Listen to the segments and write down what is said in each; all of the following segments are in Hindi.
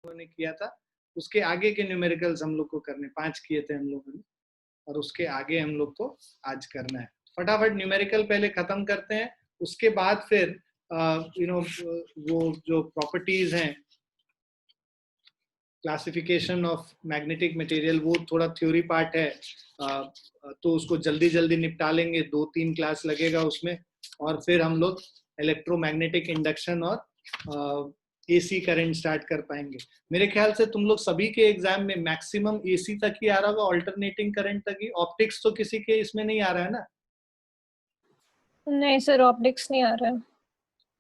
लोगों ने किया था, उसके आगे के न्यूमेरिकल्स हम लोग को करने, 5 किए थे हम लोगों ने, और उसके आगे हम लोग को आज करना है। फटाफट न्यूमेरिकल पहले खत्म करते हैं, उसके बाद फिर वो जो प्रॉपर्टीज हैं, क्लासिफिकेशन ऑफ मैग्नेटिक मटेरियल, वो थोड़ा थ्योरी पार्ट है, तो उसको जल्दी जल्दी निपटा लेंगे, 2-3 क्लास लगेगा उसमें, और फिर हम लोग इलेक्ट्रोमैग्नेटिक इंडक्शन और एसी करंट स्टार्ट कर पाएंगे। मेरे ख्याल से तुम लोग सभी के एग्जाम में मैक्सिमम एसी तक ही आ रहा होगा, ऑल्टरनेटिंग करंट तक ही। ऑप्टिक्स तो किसी के इसमें नहीं आ रहा है ना? नहीं सर, ऑप्टिक्स नहीं आ रहा है।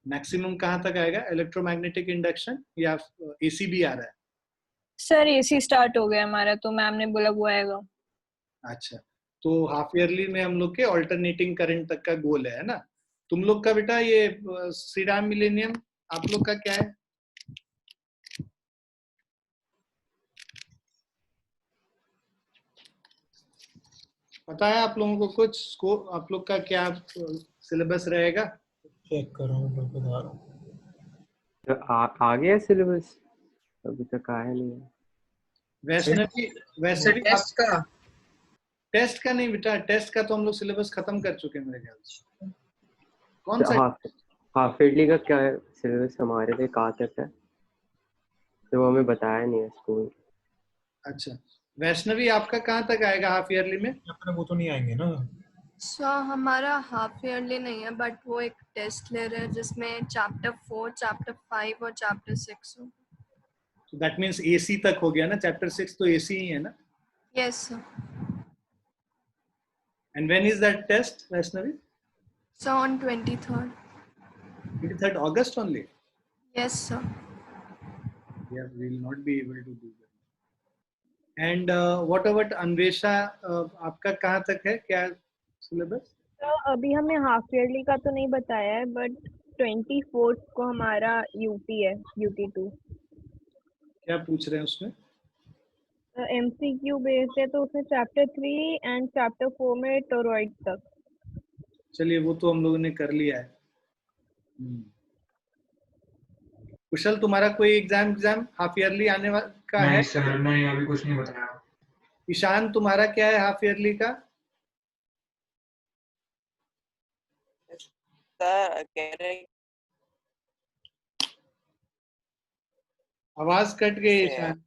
मैक्सिमम कहाँ तक आएगा, इलेक्ट्रोमैग्नेटिक इंडक्शन या एसी भी आ रहा है? सर एसी स्टार्ट हो गया हमारा, तो मैम ने बोला वो आएगा। अच्छा, तो हाफ ईयरली में हम लोग के ऑल्टरनेटिंग करंट तक का गोल है ना? तुम लोग का बेटा ये सीराम मिलेनियम, आप लोग का क्या है? पता है आप लोगों को कुछ स्कोप, आप लोग का क्या सिलेबस रहेगा? चेक कर रहा हूँ, मैं बता रहा हूँ। तो आ गया सिलेबस? अभी तक आया नहीं है। वैष्णवी टेस्ट का टेस्ट का नहीं बेटा, टेस्ट का तो हम लोग सिलेबस खत्म कर चुके हैं मेरे ख्याल से। कौन सा? हाफ ईयरली का क्या है सिलेबस हमारे लिए, कहाँ तक है? तो वो हमें बताया नहीं है स्कूल। अच्छा, वैष्णवी आपका कहाँ तक आएगा हाफ ईयरली में? अपने वो तो नहीं आएंगे ना। हमारा हाफ ईयरली नहीं है, बट वो एक टेस्ट ले रहे हैं जिसमें चैप्टर 4, चैप्टर 5 और चैप्टर 6 हो। तो दैट मींस एसी तक हो गया ना, चैप्टर 6 तो एसी ही है ना? Yes sir. And when is that test, Vaishnavi? So on 23rd। 23rd August only? Yes sir. Yeah, we will not be able to do that. And what about Anvesha, आपका कहाँ तक है, क्या सिलेबस? तो अभी हमें हाफ ईयरली का तो नहीं बताया है, बट 24th को हमारा यूटी है, UT2। क्या पूछ रहे हैं उसमें? MCQ बेस्ड है, तो उसमें चैप्टर 3 एंड चैप्टर 4 में टोरॉइड तक। चलिए, वो तो हम लोगों ने कर लिया है। कुशल, तुम्हारा कोई एग्जाम हाफ ईयरली आने वाला का है? नहीं सर, नहीं अभी कुछ नहीं बताया। ईशान, तुम्हारा क्या है हाफ ईयरली का? कह रहे आवाज कट गई ईशान,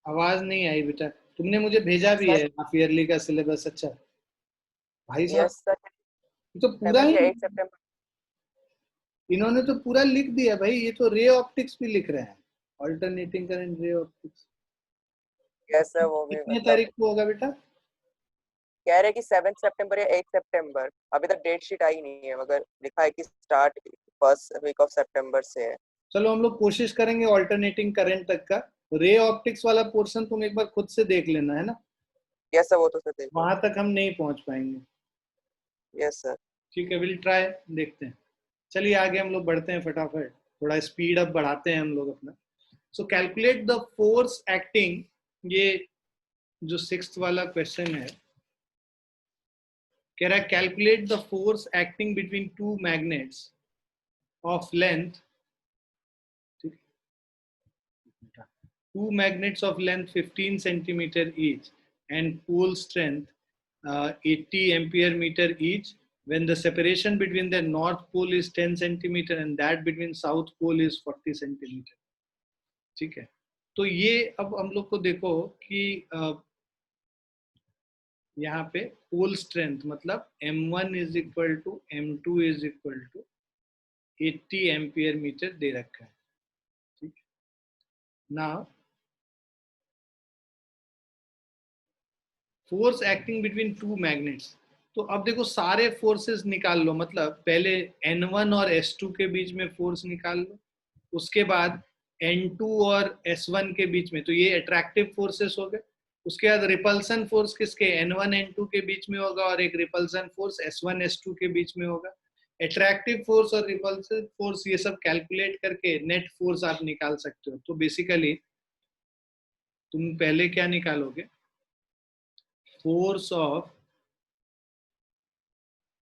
आवाज नहीं आई बेटा। तुमने मुझे भेजा भी है हाफ ईयरली का सिलेबस। अच्छा भाई साहब, तो पूरा ही 8 सितंबर। इन्होंने तो पूरा लिख दिया भाई, ये तो रे ऑप्टिक्स भी लिख रहे हैं, alternating current ray optics. Yes sir, वो भी कितने तारीख को होगा बेटा? कह रहे कि 7 सितंबर या 8 सितंबर। अभी तक डेट शीट आई नहीं है, मगर लिखा है कि स्टार्ट फर्स्ट वीक ऑफ सितंबर से है। चलो हम लोग कोशिश करेंगे ऑल्टरनेटिंग करंट तक का। रे ऑप्टिक्स वाला पोर्शन तुम एक बार खुद से देख लेना, है ना? यस सर, वो तो सर वहां तक हम नहीं पहुंच पाएंगे। Yes sir. ठीक है, विल ट्राई, देखते हैं। चलिए आगे हम लोग बढ़ते हैं फटाफट, थोड़ा स्पीड अप बढ़ाते हैं हम लोग अपना। सो कैलकुलेट द फोर्स एक्टिंग, ये जो 6th वाला क्वेश्चन है, कह रहा है calculate the force acting between two magnets of length, 15 centimeter each and pole strength 80 ampere meter each, when the separation between the north pole is 10 centimeter and that between south pole is 40 centimeter. ठीक है, तो ये अब हम लोग को देखो कि यहाँ पे पोल स्ट्रेंथ मतलब M1 is equal to M2 is equal to 80 ampere metre दे रखा है। ठीक है, now force acting between two magnets, तो अब देखो सारे फोर्सेस निकाल लो, मतलब पहले N1 और S2 के बीच में फोर्स निकाल लो, उसके बाद N2 और S1 के बीच में, तो ये अट्रैक्टिव फोर्सेस हो गए। उसके बाद रिपल्सन फोर्स किसके, N1 N2 के बीच में होगा, और एक रिपल्सन फोर्स S1 S2 के बीच में होगा। अट्रैक्टिव फोर्स और रिपल्सिव फोर्स ये सब कैलकुलेट करके नेट फोर्स आप निकाल सकते हो। तो बेसिकली तुम पहले क्या निकालोगे, force of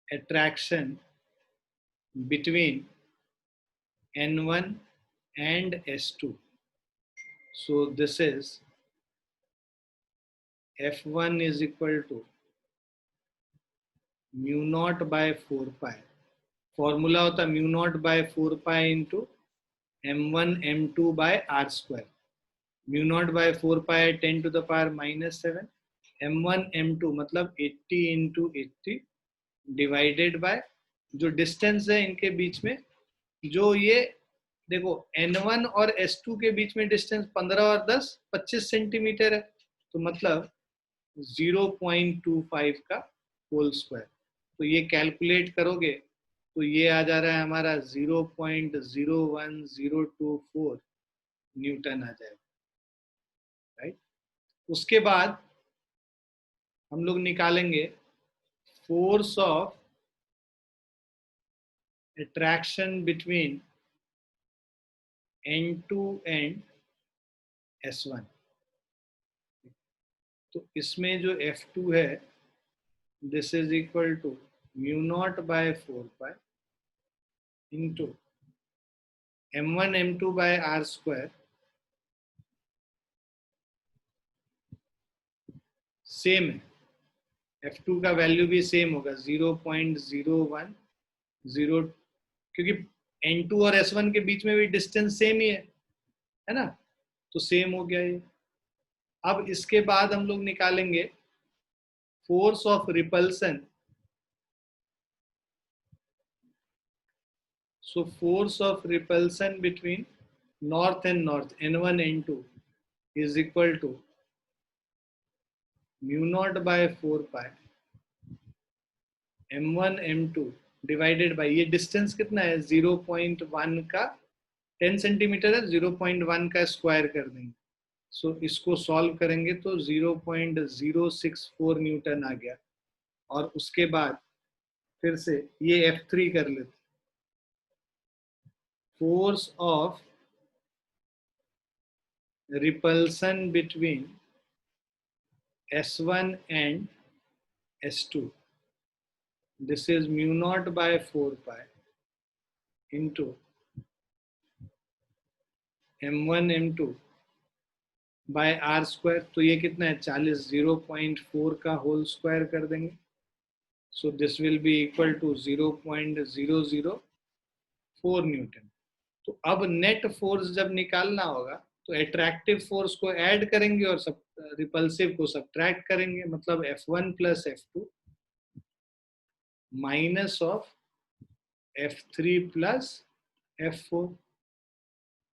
attraction between N1 and S2, So this is F1 is equal to mu naught by 4 pi. Formula होता है mu naught by 4 pi into m1 m2 by r square. Mu naught by 4 pi 10 to the power -7. m1 m2 मतलब 80 इंटू 80 डिवाइडेड बाय जो डिस्टेंस है इनके बीच में, जो ये देखो n1 और s2 के बीच में डिस्टेंस 15 और 10 25 सेंटीमीटर है, तो मतलब 0.25 का होल स्क्वायर. तो ये कैलकुलेट करोगे तो ये आ जा रहा है हमारा 0.01024 न्यूटन आ जाएगा, राइट. उसके बाद हम लोग निकालेंगे force of attraction between N2 and S1. तो इसमें जो F2 है this is equal to mu naught by 4 pi into m1 m2 by r square. Same है, F2 का वैल्यू भी सेम होगा 0.01 क्योंकि N2 और S1 के बीच में भी डिस्टेंस सेम ही है ना, तो सेम हो गया ये. अब इसके बाद हम लोग निकालेंगे force of repulsion. So force of repulsion between north and north N1 N2 is equal to mu naught by 4 pi m1 m2 divided by ये डिस्टेंस कितना है 0.1 का 10 सेंटीमीटर है, 0.1 का स्क्वायर कर देंगे. सो इसको सॉल्व करेंगे तो 0.064 न्यूटन आ गया. और उसके बाद फिर से ये F3 कर लेते. Force of repulsion between S1 and S2. This is mu naught by 4 pi into m1 m2 by r square. तो ये कितना है 40, 0.4 का होल स्क्वायर कर देंगे. So this will be equal to 0.004 Newton. तो अब नेट फोर्स जब निकालना होगा तो एट्रैक्टिव फोर्स को ऐड करेंगे और सब रिपल्सिव को सब्ट्रैक्ट करेंगे, मतलब F1 plus F2 minus of F3 plus F4.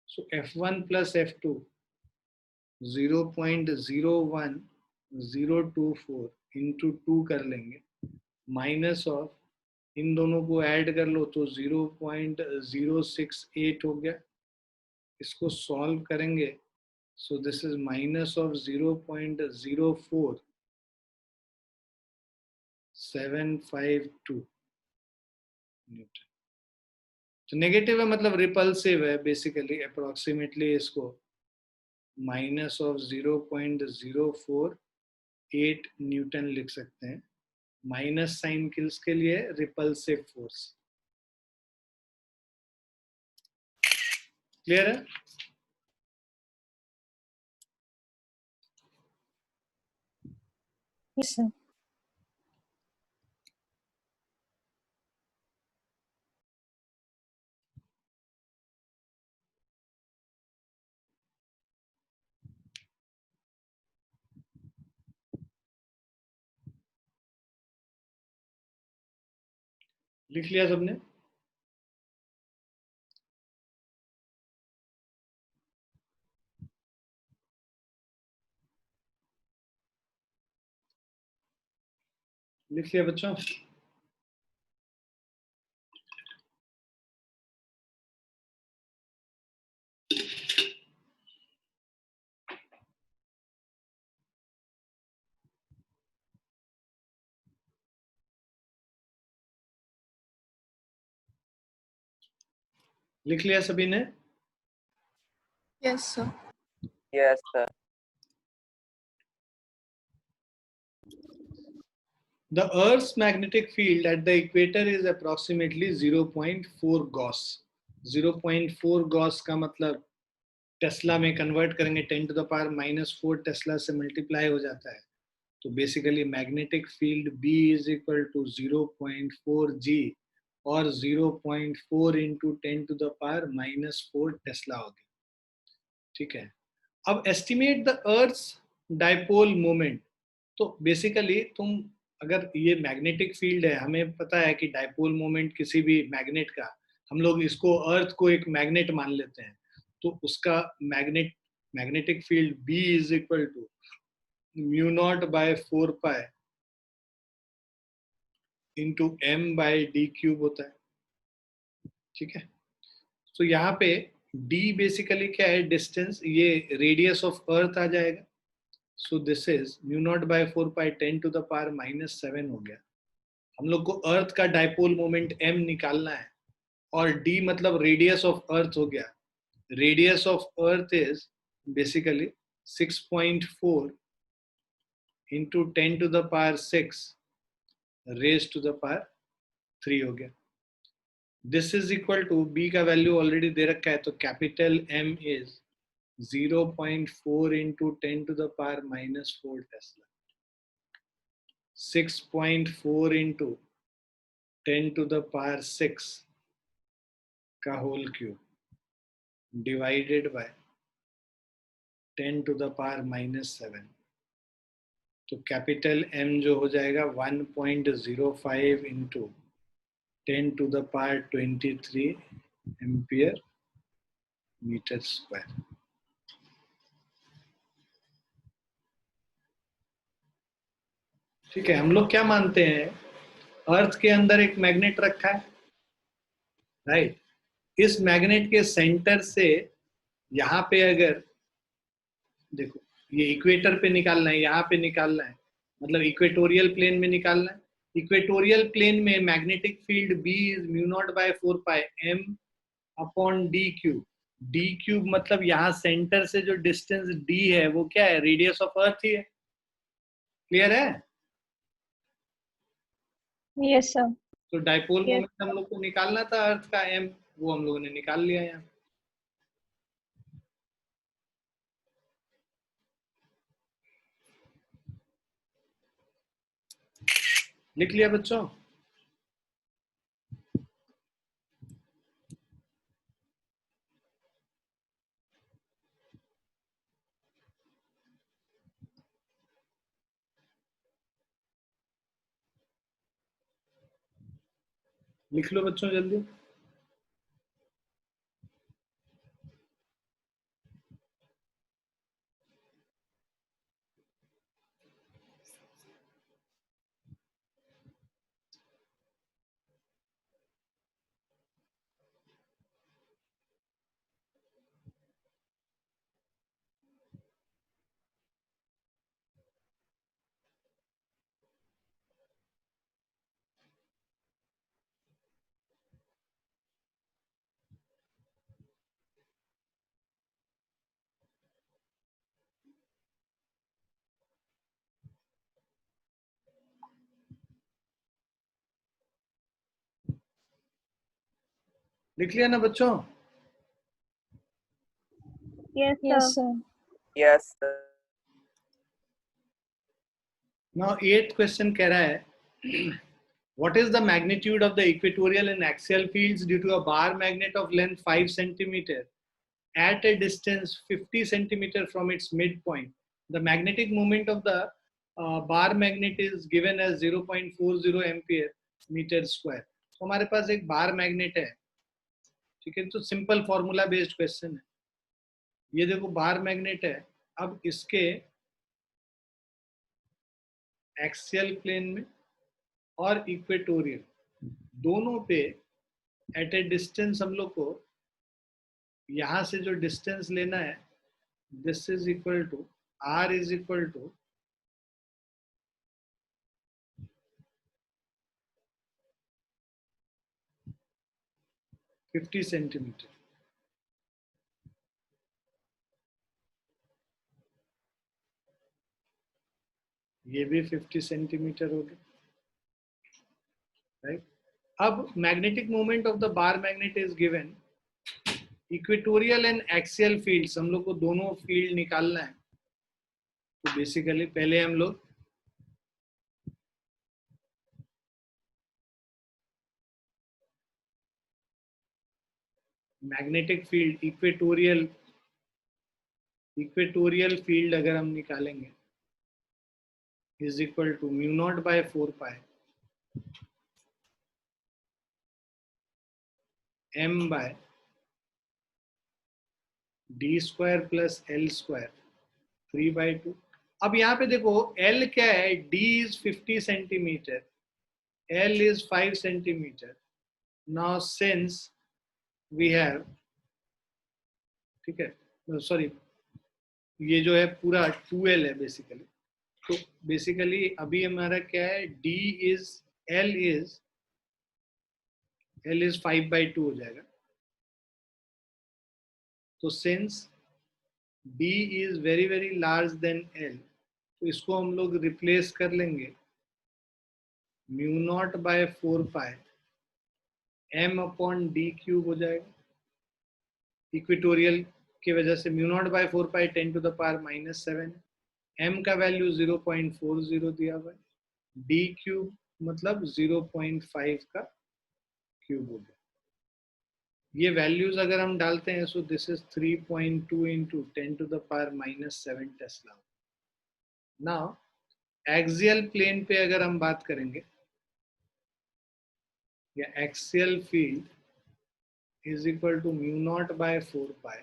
So F1 plus F2 0.01024 into 2 कर लेंगे, माइनस ऑफ इन दोनों को ऐड कर लो तो 0.068 हो गया. इसको सॉल्व करेंगे so this is minus of 0.04752 Newton. तो नेगेटिव है मतलब रिपल्सिव है बेसिकली. अप्रोक्सीमेटली इसको माइनस ऑफ 0.048 न्यूटन लिख सकते हैं. माइनस साइन किसके लिए? Repulsive force. क्लियर है? Yes, sir. लिख लिया सबने? लिख लिया बच्चों? लिख लिया सभी ने? Yes, sir. Yes, sir. The Earth's magnetic field at the equator is approximately 0.4 Gauss. 0.4 Gauss का मतलब टेस्ला में कन्वर्ट करेंगे 10⁻⁻4 टेस्ला से मल्टीप्लाई हो जाता है। तो basically magnetic field B is equal to 0.4 G और 0.4 इंटू 10⁻⁻4 टेस्ला हो गया। ठीक है, अब estimate the earth's dipole moment. तो बेसिकली तुम अगर ये मैग्नेटिक फील्ड है, हमें पता है कि डाइपोल मोमेंट किसी भी मैग्नेट का, हम लोग इसको अर्थ को एक मैग्नेट मान लेते हैं, तो उसका magnetic field B is equal to μ0/4 pi into m/d³ होता है। ठीक है, तो यहाँ पे d बेसिकली क्या है, डिस्टेंस, ये रेडियस ऑफ अर्थ आ जाएगा। सो दिस इज μ0/4 पाई 10⁻⁻7 हो गया। हम लोग को अर्थ का डाइपोल मोमेंट m निकालना है और d मतलब रेडियस ऑफ अर्थ हो गया। Radius of earth is basically 6.4 into 10⁻6 raise to the power 3 हो गया। This is equal to b का वैल्यू ऑलरेडी दे रखा है, तो capital M is 0.4 into 10⁻⁻4 tesla, 6.4 into 10⁻6 का होल क्यूब डिवाइडेड बाय 10⁻⁻7। तो कैपिटल M जो हो जाएगा 1.05 इंटू 10⁻23 एम्पियर मीटर स्क्वायर। ठीक है, हम लोग क्या मानते हैं, अर्थ के अंदर एक मैग्नेट रखा है, राइट। इस मैग्नेट के सेंटर से यहाँ पे अगर देखो, ये इक्वेटर पे निकालना है, यहाँ पे निकालना है, मतलब इक्वेटोरियल प्लेन में निकालना है। इक्वेटोरियल प्लेन में magnetic field B is μ0/4 pi m/d³। d³ मतलब यहाँ सेंटर से जो डिस्टेंस d है वो क्या है, रेडियस ऑफ अर्थ ही है। क्लियर है? Yes sir. तो डाइपोल Yes. मोमेंट हम लोग को निकालना था अर्थ का m, वो हम लोगों ने निकाल लिया यहाँ। लिख लिया बच्चों? लिख लो बच्चों जल्दी। लिख लिया ना बच्चों? Yes, sir. Yes sir. Yes, sir. Now 8th question कह रहा है what is the magnitude of the equatorial and axial fields due to a bar magnet of length 5 centimeter at a distance 50 centimeter from its midpoint? The magnetic moment of the bar magnet is given as 0.40 ampere meter square. तो हमारे पास एक बार मैग्नेट है, ठीक है, तो सिंपल फॉर्मूला बेस्ड क्वेश्चन है। ये देखो बार मैग्नेट है, अब इसके एक्सियल प्लेन में और इक्वेटोरियल दोनों पे एट ए डिस्टेंस हम लोग को यहां से जो डिस्टेंस लेना है, this is equal to R is equal to 50 centimetre. ये भी 50 सेंटीमीटर हो गया, राइट। अब magnetic moment of the bar magnet is given equatorial and axial fields, हम लोग को दोनों फील्ड निकालना है। तो बेसिकली पहले हम लोग मैग्नेटिक फील्ड, इक्वेटोरियल फील्ड अगर हम निकालेंगे is equal to mu naught by 4 pi m by D square plus L square 3/2। अब यहाँ पे देखो L क्या है, D is 50 centimetre, L is 5 centimetre. Now since we have, ठीक है, सॉरी ये जो है पूरा 2L है बेसिकली। तो बेसिकली अभी हमारा क्या है, L इज 5/2 हो जाएगा। तो since D is very very large than L, तो इसको हम लोग रिप्लेस कर लेंगे mu naught by 4 pi m upon D cube हो जाएगा। इक्वेटोरियल की वजह से mu naught by 4 pi 10 to the power -7, m का वैल्यू 0.40 दिया हुआ है, डी क्यूब मतलब 0.5 का क्यूब हो गया। ये वैल्यूज अगर हम डालते हैं, so this is 3.2 into 10 to the power -7 tesla. Now axial plane पे अगर हम बात करेंगे, या axial field is equal to mu naught by 4 pi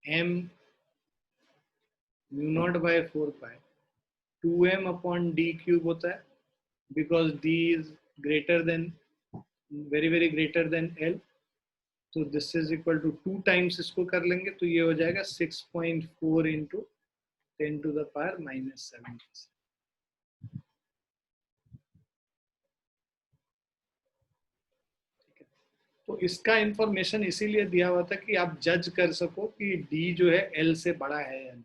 m mu naught by 4 pi 2m upon D cube होता है, because d is greater than, very very greater than L। तो this is equal to 2 times इसको कर लेंगे तो ये हो जाएगा 6.4 इंटू 10 टू द पावर -7। तो इसका इंफॉर्मेशन इसीलिए दिया हुआ था कि आप जज कर सको कि D जो है L से बड़ा है या नहीं।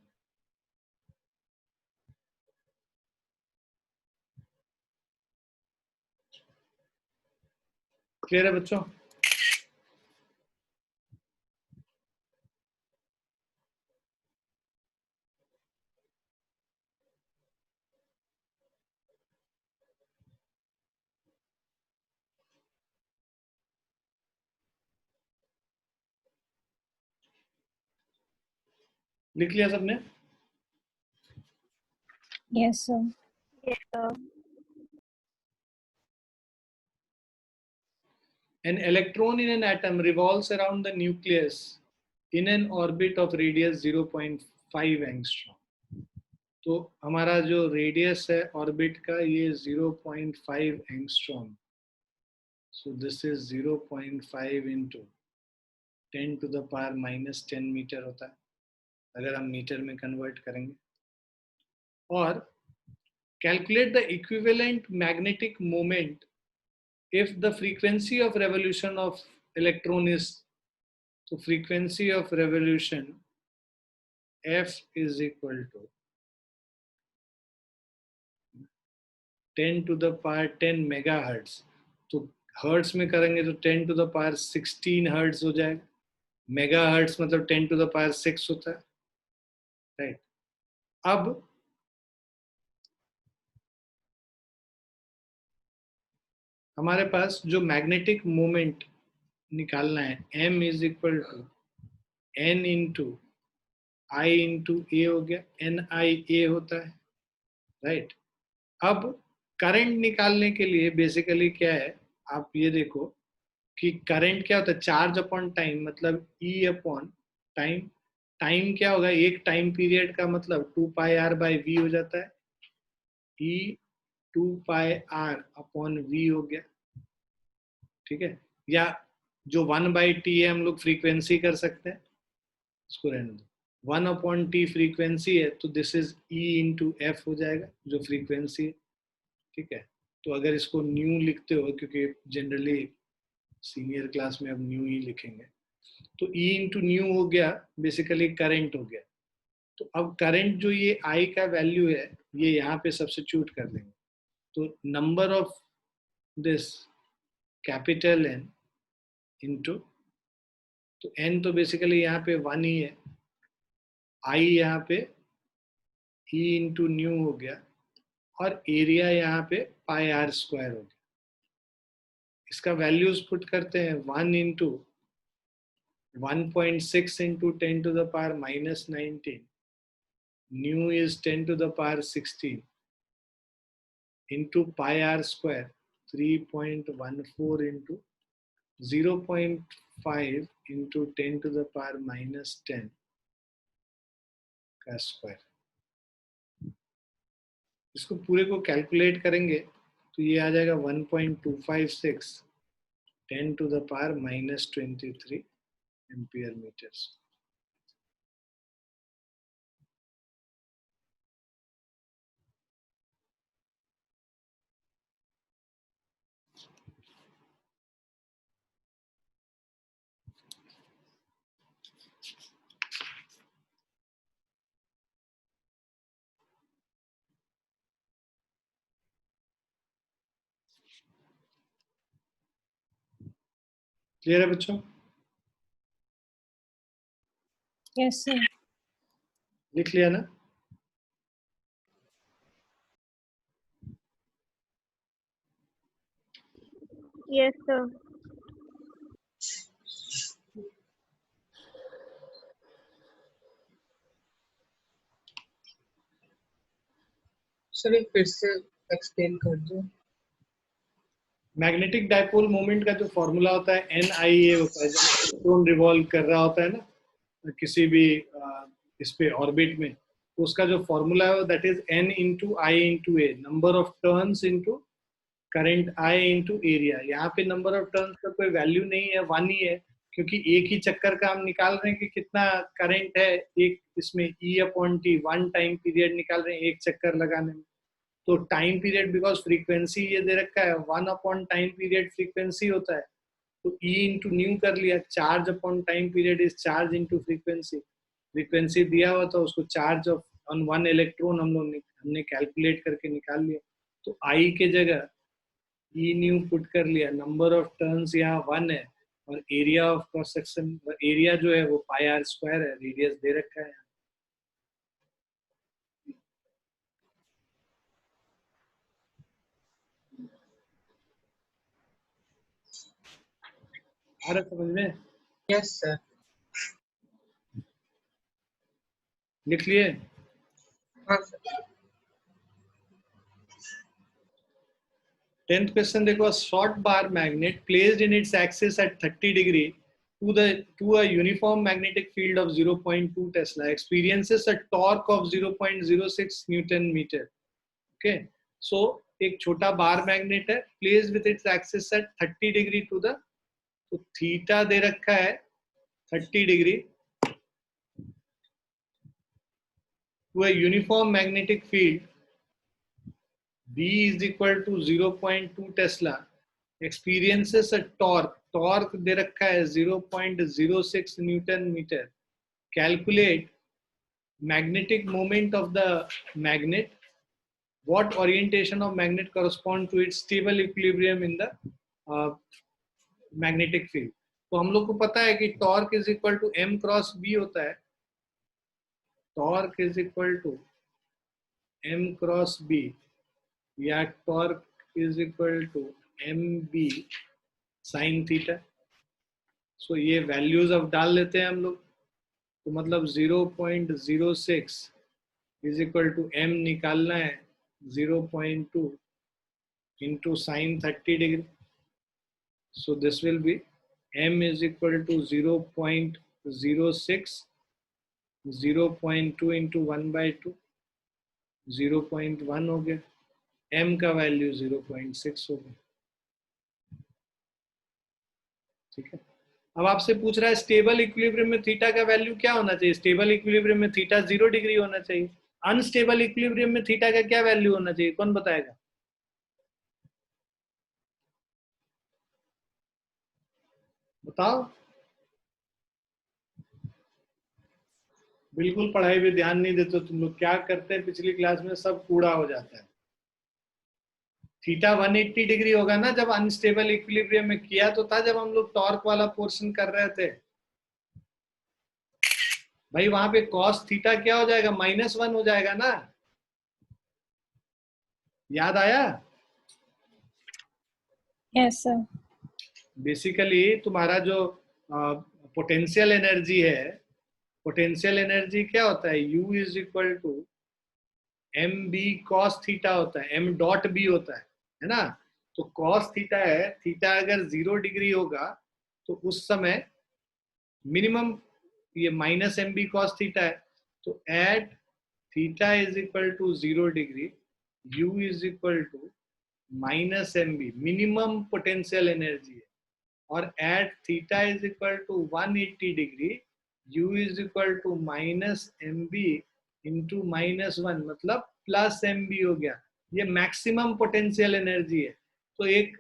क्लियर है बच्चों? लिख लिया सबने? Yes sir. Yes, sir. An electron in an atom revolves around the nucleus in an orbit of radius 0.5 angstrom. तो हमारा जो रेडियस है ऑर्बिट का ये 0.5 angstrom. So this is 0.5 into 10 to the power -10 metre होता है अगर हम मीटर में कन्वर्ट करेंगे। और calculate the equivalent magnetic moment if the frequency of revolution of electron is, so frequency of revolution f is equal to 10 to the power 10 megahertz। तो हर्ट्स में करेंगे तो 10 to the power 16 हर्ट्स हो जाएगा, मेगाहर्ट्स मतलब 10 to the power 6 होता है, राइट। अब हमारे पास जो मैग्नेटिक मोमेंट निकालना है m is equal to n into I into A हो गया, NIA होता है, राइट। अब करंट निकालने के लिए बेसिकली क्या है, आप ये देखो कि करंट क्या होता है, चार्ज अपॉन टाइम मतलब E अपॉन टाइम। टाइम क्या होगा, एक टाइम पीरियड का मतलब 2πr/v हो जाता है, E 2πr अपॉन v हो गया, ठीक है। या जो 1/t है हम लोग फ्रीक्वेंसी कर सकते हैं, इसको रहने दो, 1/t फ्रीक्वेंसी है तो this is E into F हो जाएगा जो फ्रीक्वेंसी है, ठीक है। तो अगर इसको न्यू लिखते हो, क्योंकि जनरली सीनियर क्लास में अब न्यू ही लिखेंगे, तो E इंटू न्यू हो गया, बेसिकली करंट हो गया। तो अब करंट जो ये I का वैल्यू है ये यहाँ पे सब्स्टिट्यूट कर लेंगे, तो number of this capital N into तो n तो बेसिकली यहाँ पे 1 ही है, I यहाँ पे E इंटू न्यू हो गया और एरिया यहाँ पे पाई आर स्क्वायर हो गया। इसका वैल्यूज पुट करते हैं 1 into 1.6 into 10 to the power minus 19, nu is 10 to the power 16 into pi r square 3.14 into 0.5 into 10 to the power minus 10 का स्क्वायर। इसको पूरे को कैलकुलेट करेंगे तो ये आ जाएगा 1.256 10 to the power minus 23 ampere metres. Clear है बच्चों? Yes sir. लिख लिया ना? Yes sir. सर एक फिर से एक्सप्लेन कर दो। मैग्नेटिक डाइपोल मोमेंट का जो फॉर्मूला होता है NIA होता है, जब इलेक्ट्रॉन रिवॉल्व कर रहा होता है ना किसी भी इस पे ऑर्बिट में, तो उसका जो फॉर्मूला है that is N into I into a, number of turns into current I into area. यहाँ पे नंबर ऑफ टर्न्स का कोई वैल्यू नहीं है, 1 ही है, क्योंकि एक ही चक्कर का हम निकाल रहे हैं कि कितना करंट है एक इसमें E/T, 1 टाइम पीरियड निकाल रहे हैं एक चक्कर लगाने में। तो टाइम पीरियड बिकॉज फ्रीक्वेंसी ये दे रखा है 1 अपॉन टाइम पीरियड फ्रीक्वेंसी होता है, तो E इंटू न्यू कर लिया, charge upon time period is charge into frequency. Frequency दिया हुआ था, उसको चार्ज ऑन 1 इलेक्ट्रॉन हमने कैलकुलेट करके निकाल लिया। तो I के जगह E न्यू पुट कर लिया, नंबर ऑफ टर्न्स यहाँ 1 है और area of cross section, area जो है वो पाई आर स्क्वायर है, रेडियस दे रखा है। आ रहा समझ में? Yes sir. लिख लिए? हाँ सर। 10th क्वेश्चन देखो, short bar magnet placed in its axis at 30 degree to a uniform magnetic field of 0.2 Tesla experiences a torque of 0.06 Newton meter. Okay, so एक छोटा बार मैग्नेट है, placed with its axis at 30 degree to the, तो थीटा दे रखा है 30 degree to a uniform magnetic field B is equal to 0.2 Tesla experiences a torque, torque दे रखा है 0.06 newton metre. Calculate magnetic moment of the magnet, what orientation of magnet correspond to its stable equilibrium in the magnetic field. तो हम लोग को पता है कि torque is equal to M cross B होता है, torque is equal to M cross B या torque is equal to MB sine theta. So ये वैल्यूज अब डाल लेते हैं हम लोग, तो मतलब 0.06 इज इक्वल टू M निकालना है 0.2 into sine 30 degree. So this will be M is equal to 0.06 0.2 into 1/2 0.1 हो गया, M का वैल्यू 0.6 हो गया। ठीक है, अब आपसे पूछ रहा है स्टेबल इक्विलिब्रियम में थीटा का वैल्यू क्या होना चाहिए। स्टेबल इक्विलिब्रियम में थीटा 0 डिग्री होना चाहिए। अनस्टेबल इक्विलिब्रियम में थीटा का क्या वैल्यू होना चाहिए, कौन बताएगा? बताओ। बिल्कुल पढ़ाई पे ध्यान नहीं देते तुम लोग, क्या करते हैं पिछली क्लास में सब कूड़ा हो जाता है। थीटा 180 डिग्री होगा ना, जब अनस्टेबल इक्विलिब्रियम में किया तो था, जब हम लोग टॉर्क वाला पोर्शन कर रहे थे। भाई वहां पे cos थीटा क्या हो जाएगा, -1 हो जाएगा ना, याद आया? Yes sir. बेसिकली तुम्हारा जो पोटेंशियल एनर्जी है, पोटेंशियल एनर्जी क्या होता है, U is equal to m b cos theta होता है, एम डॉट बी होता है ना। तो कॉस थीटा है, थीटा अगर 0 डिग्री होगा तो उस समय मिनिमम ये -mb cos थीटा है। तो at theta is equal to 0 degree u is equal to -mb, minimum potential energy है। और at theta is equal to 180 degree u is equal to -mb into -1, मतलब +mb हो गया। ये मैक्सिमम पोटेंशियल एनर्जी है। तो एक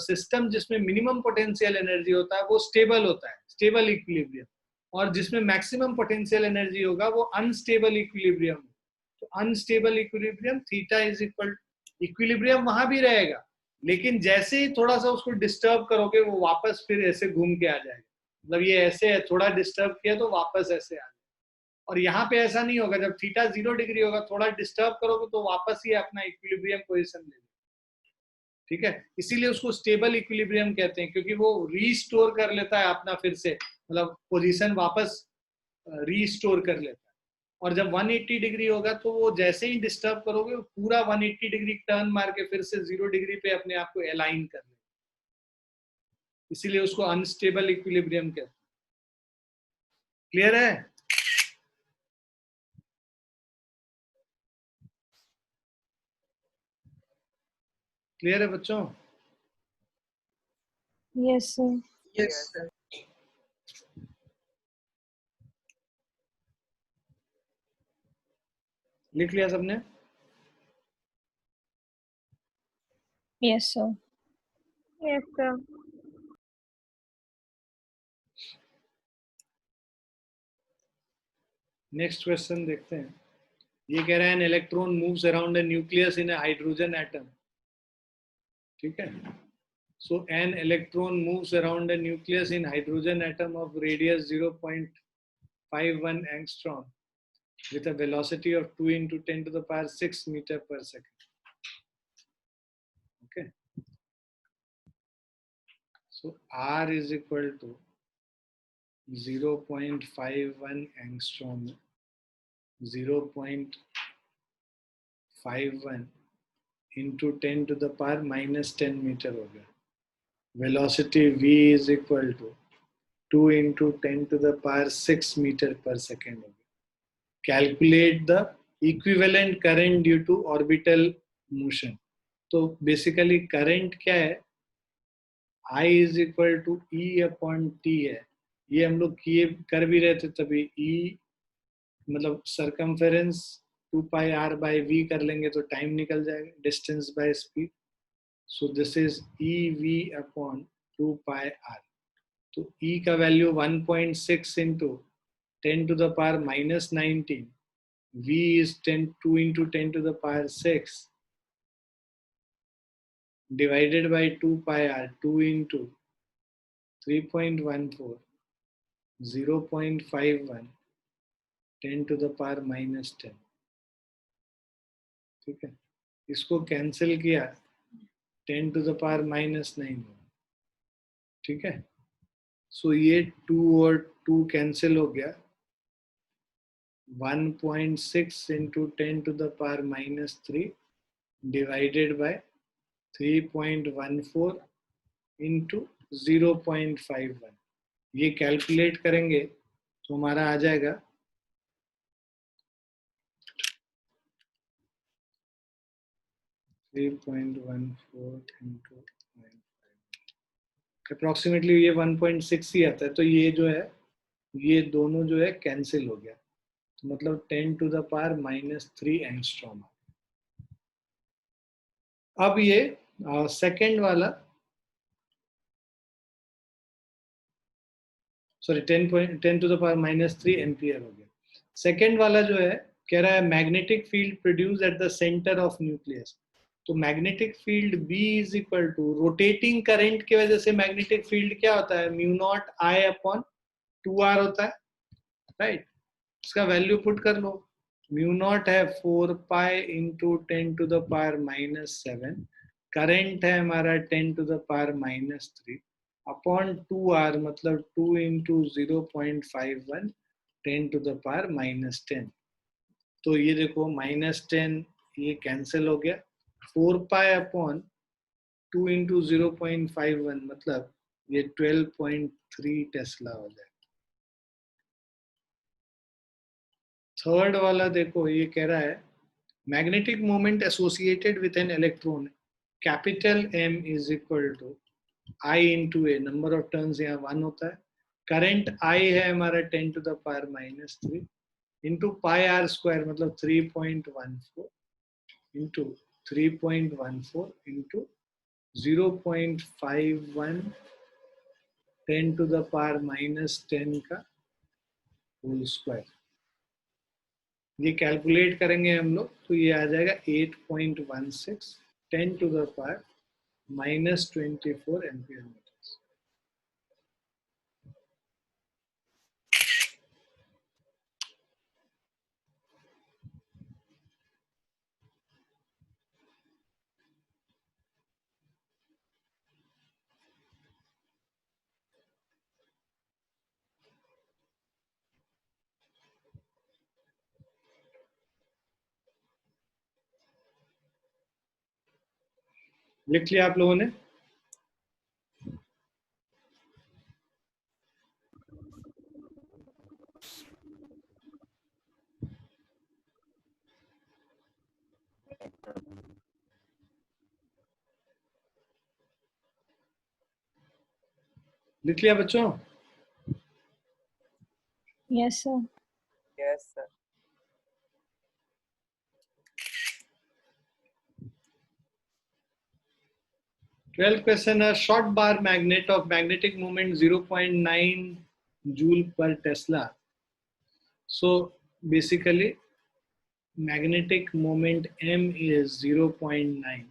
सिस्टम जिसमें मिनिमम पोटेंशियल एनर्जी होता है वो स्टेबल होता है, स्टेबल इक्विलिब्रियम, और जिसमें मैक्सिमम पोटेंशियल एनर्जी होगा वो अनस्टेबल इक्विलिब्रियम। तो unstable equilibrium theta is equal, equilibrium वहां भी रहेगा लेकिन जैसे ही थोड़ा सा उसको डिस्टर्ब करोगे वो वापस फिर ऐसे घूम के आ जाएगा। मतलब ये ऐसे है, थोड़ा डिस्टर्ब किया तो वापस ऐसे आ जाएगा। और यहाँ पे ऐसा नहीं होगा, जब थीटा 0 डिग्री होगा थोड़ा डिस्टर्ब करोगे तो वापस ही अपना इक्विलिब्रियम पोजीशन ले लेगा। ठीक है, इसीलिए उसको स्टेबल इक्विलिब्रियम कहते हैं, क्योंकि वो रीस्टोर कर लेता है अपना फिर से, मतलब पोजीशन वापस रीस्टोर कर लेता है। और जब 180 डिग्री होगा तो वो जैसे ही डिस्टर्ब करोगे वो पूरा 180 डिग्री टर्न मार के फिर से 0 डिग्री पे अपने आप को अलाइन कर लेगा, इसीलिए उसको अनस्टेबल इक्विलिब्रियम कहते हैं। क्लियर है? क्लियर है बच्चों? Yes sir. Yes, sir. लिख लिया सबने? Yes sir. Yes sir. Next question देखते हैं। ये कह रहा है an electron moves around a nucleus in a hydrogen atom. ठीक है, so an electron moves around a nucleus in hydrogen atom of radius 0.51 angstrom with a velocity of 2 into 10 to the power 6 meter per second. Okay, so R is equal to 0.51 angstrom, 0.51 into 10 to the power -10 meter हो गया। Velocity v is equal to 2 into 10 to the power 6 meter per second हो गया। Calculate the equivalent current due to orbital motion. तो बेसिकली करंट क्या है, I is equal to E upon T है। ये हम लोग किए कर भी रहे थे तभी। E मतलब circumference 2 pi r by v कर लेंगे तो टाइम निकल जाएगा, distance by speed. So this is EV upon 2 pi r. तो E का value 1.6 into 10 to the power -19. V is 2 into 10 to the power 6 divided by 2 pi r, 2 into 3.14, 0.51, 10 to the power -10। ठीक है, इसको कैंसिल किया 10 to the power -9। ठीक है, सो ये 2 और 2 कैंसिल हो गया। 1.6 into 10 to the power -3 divided by 3.14 into 0.51। ये कैलकुलेट करेंगे तो हमारा आ जाएगा 3.14 into 9.5, अप्रोक्सीमेटली ये 1.6 ही आता है। तो ये जो है, ये दोनों जो है कैंसिल हो गया, तो मतलब 10 to the power -3 एंगस्ट्रॉम। अब ये सेकेंड वाला, sorry 10 to the power -3 ampere हो गया। सेकेंड वाला जो है कह रहा है magnetic field produce at the centre of nucleus. तो magnetic field B is equal to, rotating current की वजह से मैग्नेटिक फील्ड क्या होता है, μ0 I upon 2r होता है, राइट। इसका वैल्यू पुट कर लो। म्यू नॉट है 4 pi into 10 to the power -7, current है हमारा 10 to the power -3 upon 2r, मतलब 2 इंटू 0.51 10 टू द पावर -10। तो ये देखो -10 ये कैंसिल हो गया, 4 पाई अपॉन 2 इंटू 0.51 मतलब ये 12.3 टेस्ला हो जाए। थर्ड वाला देखो, ये कह रहा है magnetic moment associated with an electron capital M is equal to I into a, number of turns यहाँ 1 होता है, करंट I है हमारा 10 to the power -3 into pi r square मतलब 3.14 into 3.14 into 0.51 10 to the power -10 का होल स्क्वायर। ये कैलकुलेट करेंगे हम लोग तो ये आ जाएगा 8.16 10 to the power -24 ampere metres. लिख लिया आप लोगों ने? लिख लिया बच्चों? Yes sir. Yes sir. Twelfth question: a short bar magnet of magnetic moment 0.9 joule per Tesla. So basically, magnetic moment M is 0.9.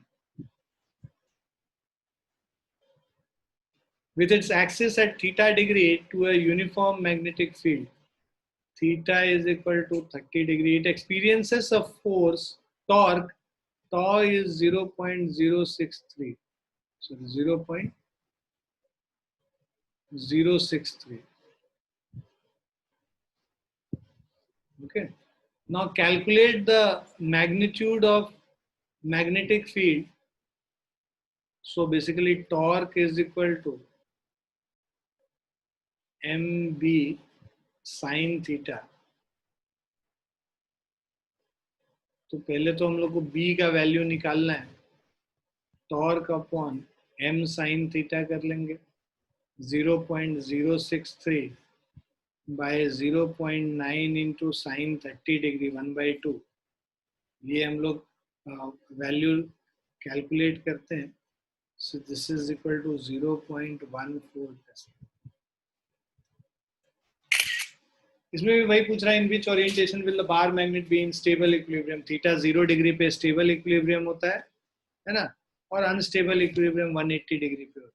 With its axis at theta degree to a uniform magnetic field, theta is equal to 30 degree. It experiences a force, torque, tau is 0.063. So 0.063. Okay. Now calculate the magnitude of magnetic field. So basically torque is equal to mb sin theta. तो पहले तो हम लोग को b का वैल्यू निकालना है, torque upon m sin theta कर लेंगे, 0.063 बाय 0.9 इंटू साइन 30 डिग्री 1/2। ये हम लोग वैल्यू कैलकुलेट करते हैं। So this is equal to 0.14। इसमें भी वही पूछ रहा है, in which orientation will the bar magnet be in stable equilibrium. Theta 0 degree पे स्टेबल इक्विलिब्रियम होता है ना, और अनस्टेबल इक्विलिब्रियम 180 डिग्री पे होता है।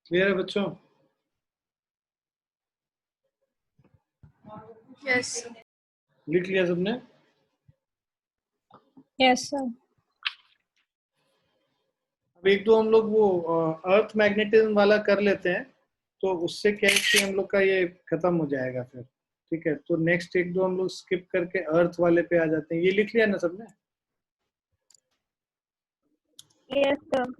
क्लियर है बच्चों? यस। लिख लिया सबने? Yes sir. अब एक दो हम लोग वो अर्थ मैग्नेटिज्म वाला कर लेते हैं, तो उससे क्या है कि हम लोग का ये खत्म हो जाएगा फिर। ठीक है, तो नेक्स्ट एक दो हम लोग स्किप करके अर्थ वाले पे आ जाते हैं। ये लिख लिया ना सबने? Yes sir.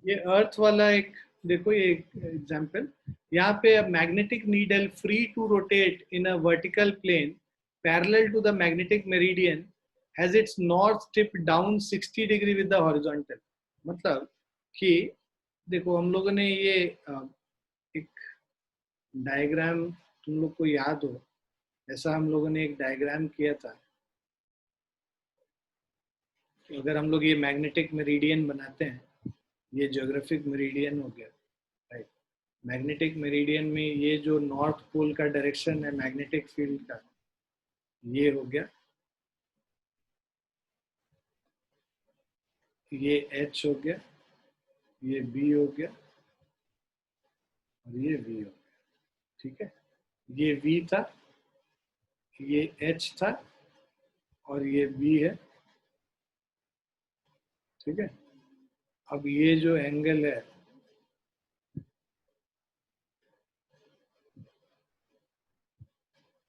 ये अर्थ वाला एक देखो, ये एग्जांपल, यहाँ पे magnetic needle free to rotate in a vertical plane parallel to the magnetic meridian has its north tip down 60 degree with the horizontal. मतलब कि देखो हम लोगों ने ये एक डायग्राम तुम लोग को याद हो, ऐसा हम लोगों ने एक डायग्राम किया था। तो अगर हम लोग ये मैग्नेटिक मेरिडियन बनाते हैं, ये ज्योग्राफिक मेरिडियन हो गया, राइट। मैग्नेटिक मेरिडियन में ये जो नॉर्थ पोल का डायरेक्शन है मैग्नेटिक फील्ड का, ये हो गया, ये H हो गया, ये B हो गया और ये V हो गया, ठीक है। ये V था, ये H था और ये B है, ठीक है। अब ये जो एंगल है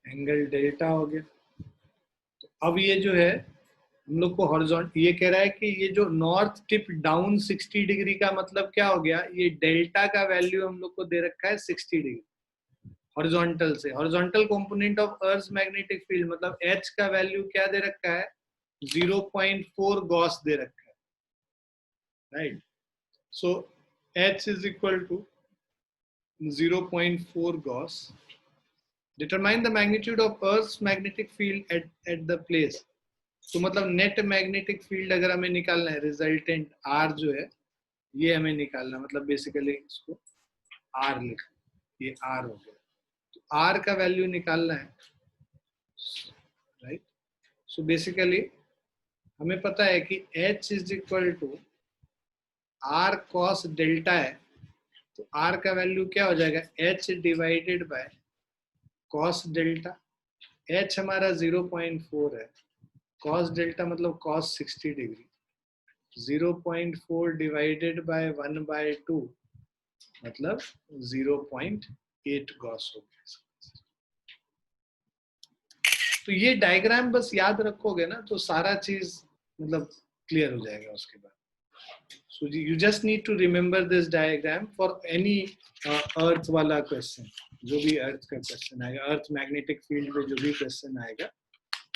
एंगल डेल्टा हो गया। तो अब ये जो है हम लोग को हॉरिजॉन्टल, ये कह रहा है कि ये जो नॉर्थ टिप डाउन 60 डिग्री का मतलब क्या हो गया, ये डेल्टा का वैल्यू हम लोग को दे रखा है 60 डिग्री हॉरिजॉन्टल से। Horizontal component of earth magnetic field मतलब H का वैल्यू क्या दे रखा है, 0.4 गॉस दे रखा है, right. So H is equal to 0.4 gauss. Determine the magnitude of Earth's magnetic field at the place। तो मतलब नेट मैग्नेटिक फील्ड अगर हमें निकालना है, रिजल्टेंट R जो है ये हमें निकालना, मतलब बेसिकली इसको R लिख, ये R हो गया। तो R का वैल्यू निकालना है, राइट। सो बेसिकली हमें पता है कि H is equal to R cos delta है। तो R का वैल्यू क्या हो जाएगा, H divided by cos delta. H हमारा 0.4 है, cos डेल्टा मतलब cos 60 डिग्री, 0.4 डिवाइडेड बाय 1/2 मतलब 0.8 गॉस हो गया। तो ये डायग्राम बस याद रखोगे ना तो सारा चीज मतलब क्लियर हो जाएगा उसके बाद। So you just need to remember this diagram for any अर्थ वाला क्वेश्चन, जो भी अर्थ का क्वेश्चन आएगा, अर्थ मैग्नेटिक फील्ड में जो भी क्वेश्चन आएगा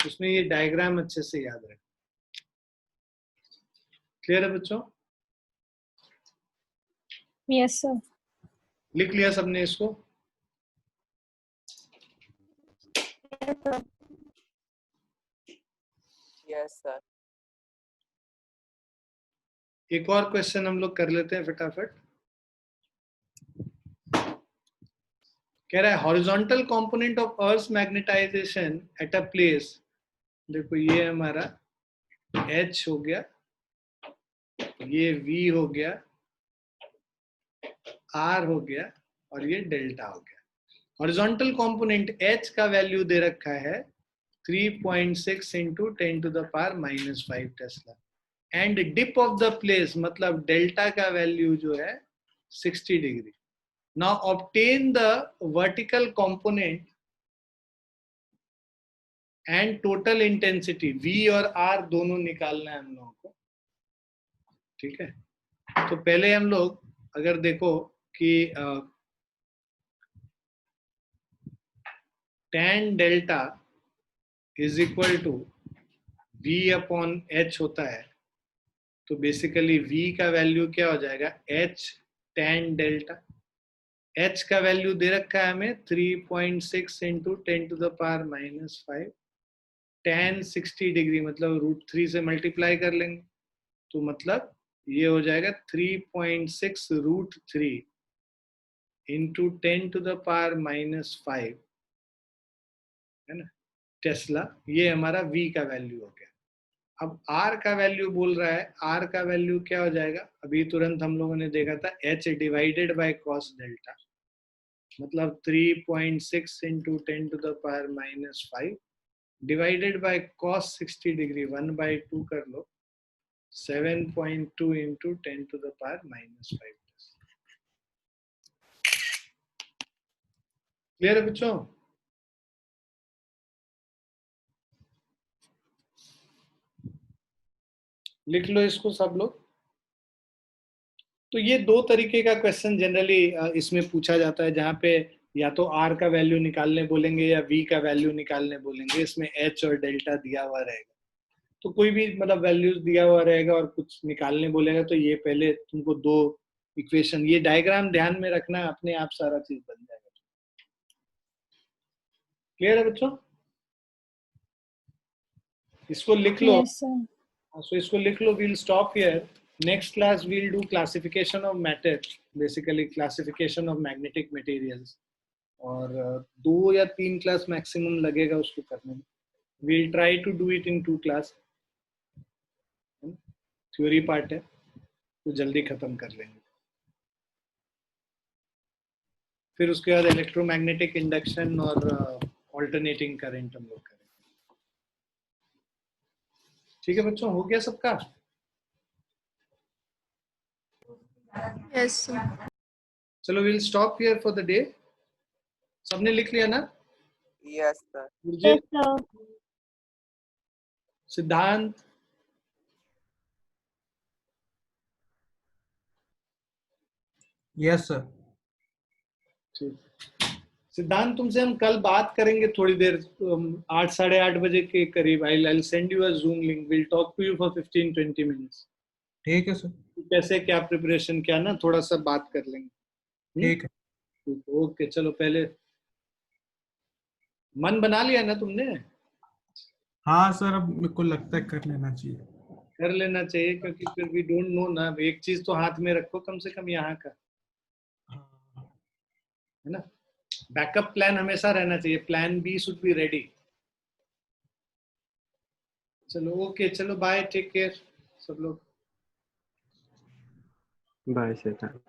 उसमें ये डायग्राम अच्छे से याद रखें। क्लियर है बच्चों? Yes sir. लिख लिया सबने इसको? Yes sir. एक और क्वेश्चन हम लोग कर लेते हैं फटाफट। कह रहा है horizontal component of earth magnetization at a place. देखो ये हमारा H हो गया, ये V हो गया, R हो गया और ये डेल्टा हो गया। हॉरिजॉन्टल कंपोनेंट H का वैल्यू दे रखा है 3.6 into 10⁻⁻5 tesla and dip of the place मतलब डेल्टा का वैल्यू जो है 60 degree. Now obtain the vertical component and total intensity. V और R दोनों निकालना है हम लोगों को, ठीक है। तो पहले हम लोग अगर देखो कि tan delta is equal to V upon H होता है, तो बेसिकली V का वैल्यू क्या हो जाएगा, H tan डेल्टा। H का वैल्यू दे रखा है हमें 3.6 into 10⁻⁻5 tan 60 डिग्री मतलब √3 से मल्टीप्लाई कर लेंगे, तो मतलब ये हो जाएगा 3.6 √3 into 10⁻⁻5 है ना टेस्ला। ये हमारा V का वैल्यू हो गया। अब R का वैल्यू बोल रहा है, R का वैल्यू क्या हो जाएगा, अभी तुरंत हम लोगों ने देखा था H divided by cos delta मतलब 3.6 into 10⁻⁻5 divided by cos 60 degree 1/2 कर लो, 7.2 into 10⁻⁻5। क्लियर है बच्चों? लिख लो इसको सब लोग। तो ये दो तरीके का क्वेश्चन जनरली इसमें पूछा जाता है, जहाँ पे या तो R का वैल्यू निकालने बोलेंगे या V का वैल्यू निकालने बोलेंगे। इसमें H और डेल्टा दिया हुआ रहेगा। तो कोई भी मतलब वैल्यूज दिया हुआ रहेगा और कुछ निकालने बोलेगा तो ये पहले तुमको दो इक्वेशन, ये डायग्राम ध्यान में रखना, अपने आप सारा चीज बन जाएगा। क्लियर है बच्चों? इसको लिख लो। Yes, sir. So इसको लिख लो. We'll stop here. Next class we'll do classification of matter, basically classification of magnetic materials. और 2 या 3 क्लास मैक्सिमम लगेगा उसको करने में. We'll try to do it in 2 class. Theory part है तो जल्दी खत्म कर लेंगे. फिर उसके बाद इलेक्ट्रोमैग्नेटिक इंडक्शन और ऑल्टरनेटिंग करंट हम लोग करेंगे. ठीक है बच्चों, हो गया सबका? Yes sir. चलो will stop here for the day. सबने लिख लिया ना? Yes sir. Yes, sir. Siddhant, yes sir. ठीक. सिद्धांत तुमसे हम कल बात करेंगे थोड़ी देर, 8 साढ़े 8 बजे के करीब. I send you a Zoom link. Will talk to you for 15-20 minutes. ठीक है सर. कैसे क्या प्रिपरेशन क्या ना, थोड़ा सा बात कर लेंगे. ठीक है. ओके चलो, पहले मन बना लिया ना तुमने? हाँ सर, अब मेरे को लगता है कर लेना चाहिए. कर लेना चाहिए क्योंकि फिर भी डोंट नो ना. एक चीज तो हाथ में रखो कम से कम यहाँ का, है ना. बैकअप प्लान हमेशा रहना चाहिए. Plan B should be ready. चलो ओके, चलो बाय, टेक केयर सब लोग. बाय सिद्धांत.